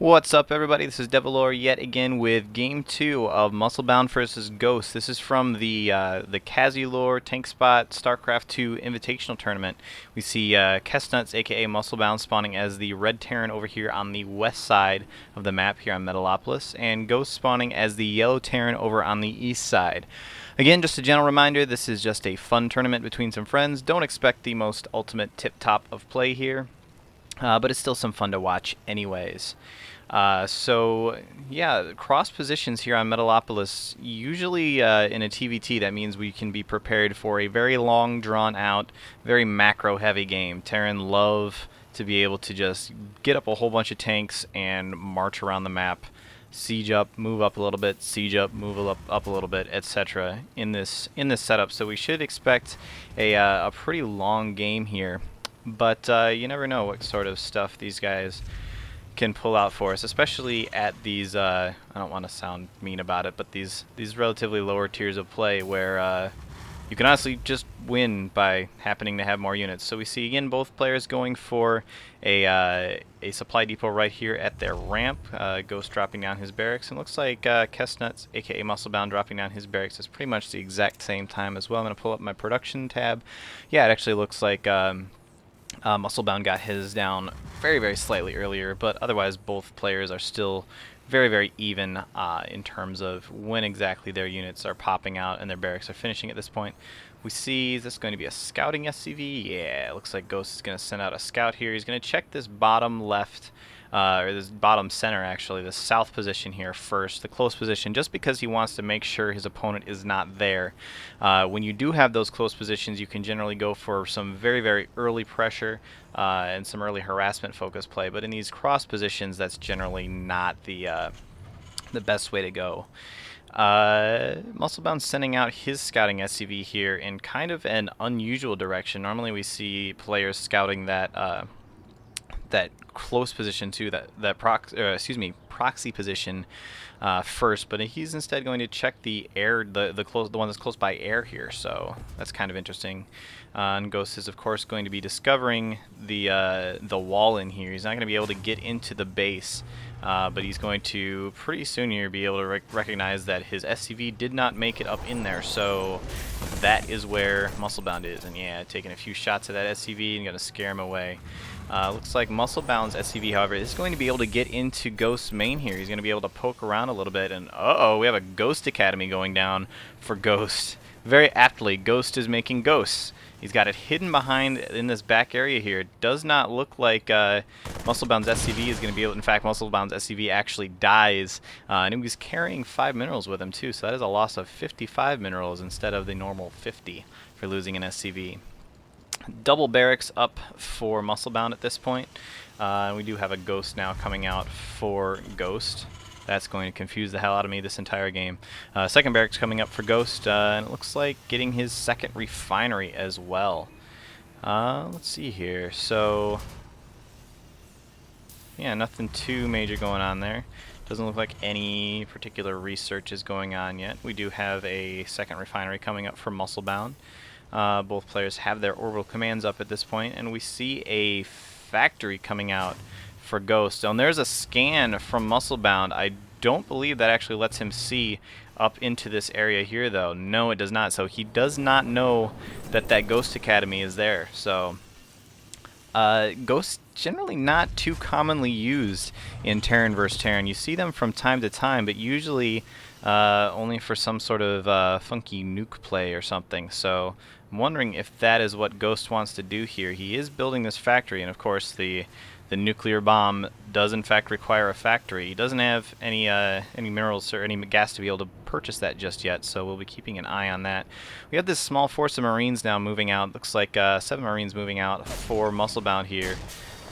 What's up, everybody? This is Devilor yet again with Game 2 of Musclebound vs. Ghost. This is from the Kaze lore Tank Spot StarCraft 2 Invitational Tournament. We see Kestnuts, aka Musclebound, spawning as the Red Terran over here on the west side of the map here on Metalopolis, and Ghost spawning as the Yellow Terran over on the east side. Again, just a general reminder, this is just a fun tournament between some friends. Don't expect the most ultimate tip-top of play here. But it's still some fun to watch anyways. So yeah, cross positions here on Metalopolis, usually in a TVT, that means we can be prepared for a very long, drawn-out, very macro-heavy game. Terran love to be able to just get up a whole bunch of tanks and march around the map, siege up, move up a little bit, siege up, move up a little bit, etc. in this setup. So we should expect a pretty long game here. But you never know what sort of stuff these guys can pull out for us, especially at these, I don't want to sound mean about it, but these relatively lower tiers of play where you can honestly just win by happening to have more units. So we see again both players going for a supply depot right here at their ramp. Ghost dropping down his barracks, and looks like Kestnuts, aka Musclebound, dropping down his barracks is pretty much the exact same time as well. I'm going to pull up my production tab. Yeah, it actually looks like Musclebound got his down very, very slightly earlier, but otherwise both players are still very, very even in terms of when exactly their units are popping out and their barracks are finishing at this point. We see, is this going to be a scouting SCV? Yeah, it looks like Ghost is going to send out a scout here. He's going to check this bottom left, or this bottom center actually, the south position here first, the close position, just because he wants to make sure his opponent is not there. When you do have those close positions, you can generally go for some very, very early pressure and some early harassment focus play, but in these cross positions, that's generally not the best way to go. Musclebound sending out his scouting SCV here in kind of an unusual direction. Normally we see players scouting that that close position to proxy position first, but he's instead going to check the air, the one that's close by air here. So that's kind of interesting. And Ghost is of course going to be discovering the wall in here. He's not going to be able to get into the base, but he's going to pretty soon here be able to recognize that his SCV did not make it up in there. So that is where Musclebound is, and yeah, taking a few shots at that SCV and going to scare him away. Looks like Musclebound's SCV, however, is going to be able to get into Ghost's main here. He's going to be able to poke around a little bit, and uh-oh, we have a Ghost Academy going down for Ghost. Very aptly, Ghost is making ghosts. He's got it hidden behind in this back area here. It does not look like Musclebound's SCV is going to be able. In fact, Musclebound's SCV actually dies, and he was carrying 5 minerals with him too, so that is a loss of 55 minerals instead of the normal 50 for losing an SCV. Double barracks up for Musclebound at this point. We do have a Ghost now coming out for Ghost. That's going to confuse the hell out of me this entire game. Second barracks coming up for Ghost, and it looks like getting his second refinery as well. Let's see here. So, yeah, nothing too major going on there. Doesn't look like any particular research is going on yet. We do have a second refinery coming up for Musclebound. Both players have their orbital commands up at this point, and we see a factory coming out for Ghost. And there's a scan from Musclebound. I don't believe that actually lets him see up into this area here, though. No, it does not. So he does not know that that Ghost Academy is there. So Ghosts generally not too commonly used in Terran vs. Terran. You see them from time to time, but usually only for some sort of funky nuke play or something. So I'm wondering if that is what Ghost wants to do here. He is building this factory, and of course the nuclear bomb does in fact require a factory. He doesn't have any minerals or any gas to be able to purchase that just yet, so we'll be keeping an eye on that. We have this small force of Marines now moving out. Looks like 7 Marines moving out for Musclebound here.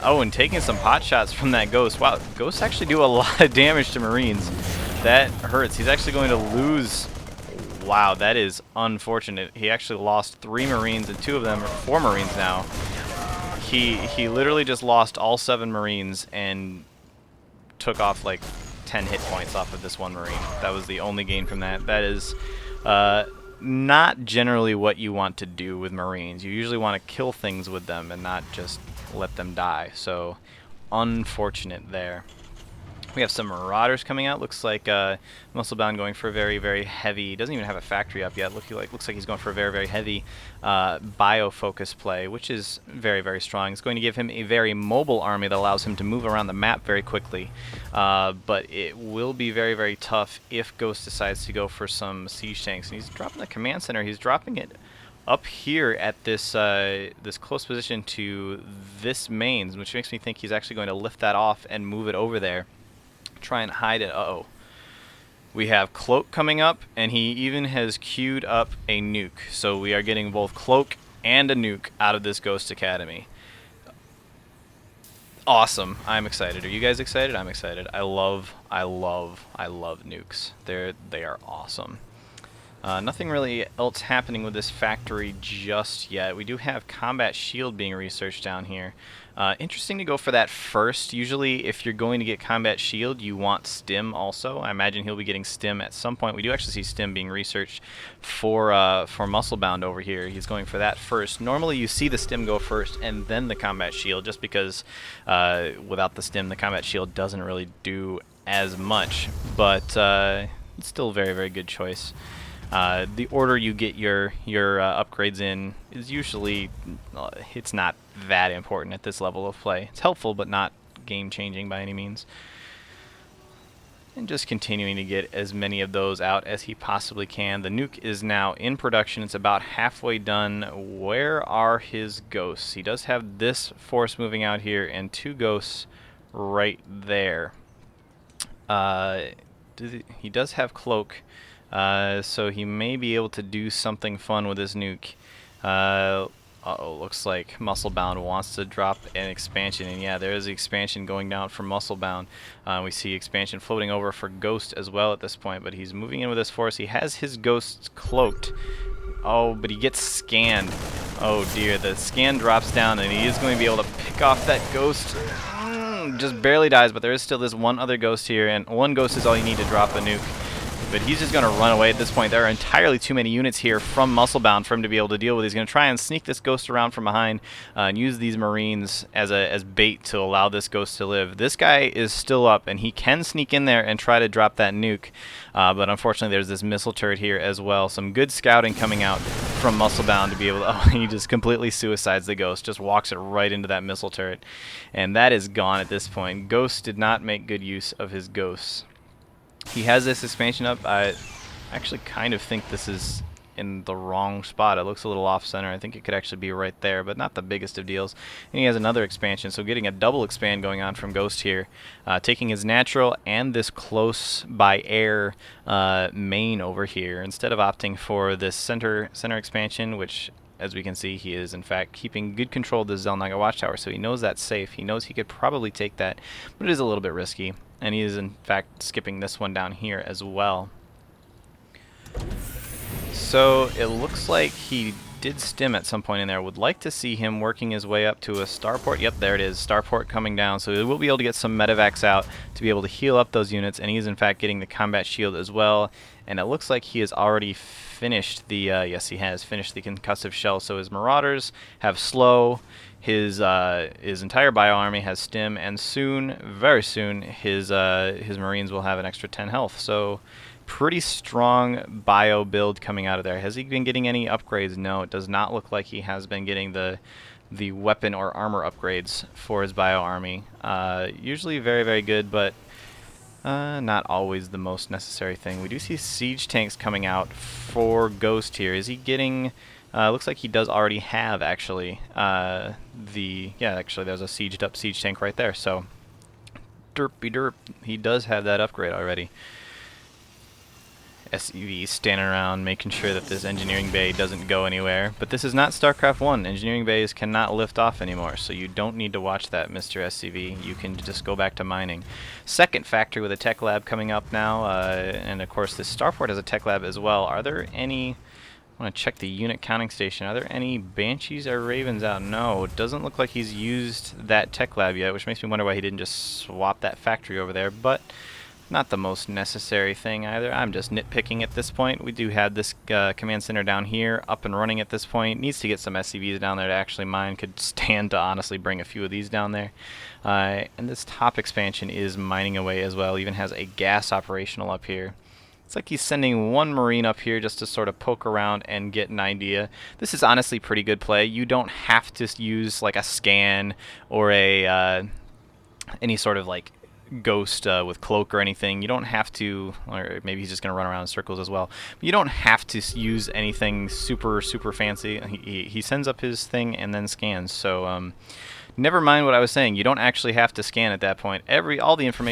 Oh, and taking some pot shots from that Ghost. Wow, Ghosts actually do a lot of damage to Marines. That hurts. He's actually going to lose. Wow, that is unfortunate. He actually lost 3 Marines, and 2 of them are 4 Marines now. He literally just lost all 7 Marines and took off like 10 hit points off of this 1 Marine. That was the only gain from that. That is not generally what you want to do with Marines. You usually want to kill things with them and not just let them die. So unfortunate there. We have some Marauders coming out. Looks like Musclebound going for a very, very heavy. Doesn't even have a factory up yet. Looks like he's going for a very, very heavy bio-focus play, which is very, very strong. It's going to give him a very mobile army that allows him to move around the map very quickly. But it will be very, very tough if Ghost decides to go for some siege tanks. And he's dropping the command center. He's dropping it up here at this this close position to this mains, which makes me think he's actually going to lift that off and move it over there. Try and hide it. Uh-oh. We have Cloak coming up, and he even has queued up a nuke. So we are getting both Cloak and a nuke out of this Ghost Academy. Awesome. I'm excited. Are you guys excited? I'm excited. I love nukes. They are awesome. Nothing really else happening with this factory just yet. We do have Combat Shield being researched down here. Interesting to go for that first. Usually if you're going to get Combat Shield, you want Stim also. I imagine he'll be getting Stim at some point. We do actually see Stim being researched for Musclebound over here. He's going for that first. Normally you see the Stim go first and then the Combat Shield, just because without the Stim the Combat Shield doesn't really do as much. But it's still a very, very good choice. The order you get your upgrades in is usually, it's not that important at this level of play. It's helpful, but not game-changing by any means. And just continuing to get as many of those out as he possibly can. The nuke is now in production. It's about halfway done. Where are his ghosts? He does have this force moving out here and 2 ghosts right there. He does have Cloak. So he may be able to do something fun with his nuke. Uh-oh, looks like Musclebound wants to drop an expansion, and yeah, there is the expansion going down for Musclebound. We see expansion floating over for Ghost as well at this point, but he's moving in with this force. He has his ghosts cloaked. Oh, but he gets scanned. Oh dear, the scan drops down, and he is going to be able to pick off that ghost. Just barely dies, but there is still this one other ghost here, and 1 ghost is all you need to drop a nuke. But he's just going to run away at this point. There are entirely too many units here from Musclebound for him to be able to deal with. He's going to try and sneak this ghost around from behind and use these Marines as bait to allow this ghost to live. This guy is still up, and he can sneak in there and try to drop that nuke. But unfortunately, there's this missile turret here as well. Some good scouting coming out from Musclebound to be able to... Oh, he just completely suicides the ghost. Just walks it right into that missile turret. And that is gone at this point. Ghost did not make good use of his ghosts. He has this expansion up. I actually kind of think this is in the wrong spot. It looks a little off center. I think it could actually be right there, but not the biggest of deals. And he has another expansion, so getting a double expand going on from Ghost here. Taking his natural and this close by air main over here, instead of opting for this center expansion, which, as we can see, he is in fact keeping good control of the Zelnaga Watchtower, so he knows that's safe. He knows he could probably take that, but it is a little bit risky. And he is in fact skipping this one down here as well. So it looks like he did stim at some point in there. Would like to see him working his way up to a starport. Yep, there it is, starport coming down. So he will be able to get some medevacs out to be able to heal up those units, and he's in fact getting the combat shield as well. And it looks like he has already finished the, yes he has finished the concussive shell. So his Marauders have slow, his entire bio army has stim, and soon, very soon, his Marines will have an extra 10 health. So pretty strong bio build coming out of there. Has he been getting any upgrades? No, it does not look like he has been getting the weapon or armor upgrades for his bio army. Usually very, very good, but not always the most necessary thing. We do see siege tanks coming out for Ghost here. Is he getting... looks like he does already have, actually, yeah, actually there's a sieged up siege tank right there, so derpy derp, he does have that upgrade already. SCV standing around making sure that this engineering bay doesn't go anywhere, but this is not StarCraft 1. Engineering bays cannot lift off anymore, so you don't need to watch that, Mr. SCV. You can just go back to mining. Second factory with a tech lab coming up now, and of course this starport has a tech lab as well. Are there any... I want to check the unit counting station. Are there any Banshees or Ravens out? No, it doesn't look like he's used that tech lab yet, which makes me wonder why he didn't just swap that factory over there, but Not the most necessary thing either. I'm just nitpicking at this point. We do have this command center down here up and running at this point. Needs to get some SCVs down there to actually mine. Could stand to honestly bring a few of these down there. And this top expansion is mining away as well. Even has a gas operational up here. It's like he's sending one Marine up here just to sort of poke around and get an idea. This is honestly pretty good play. You don't have to use like a scan or a any sort of like ghost with cloak or anything. You don't have to, or maybe he's just going to run around in circles as well. But you don't have to use anything super fancy. He sends up his thing and then scans. So never mind what I was saying. You don't actually have to scan at that point. All the information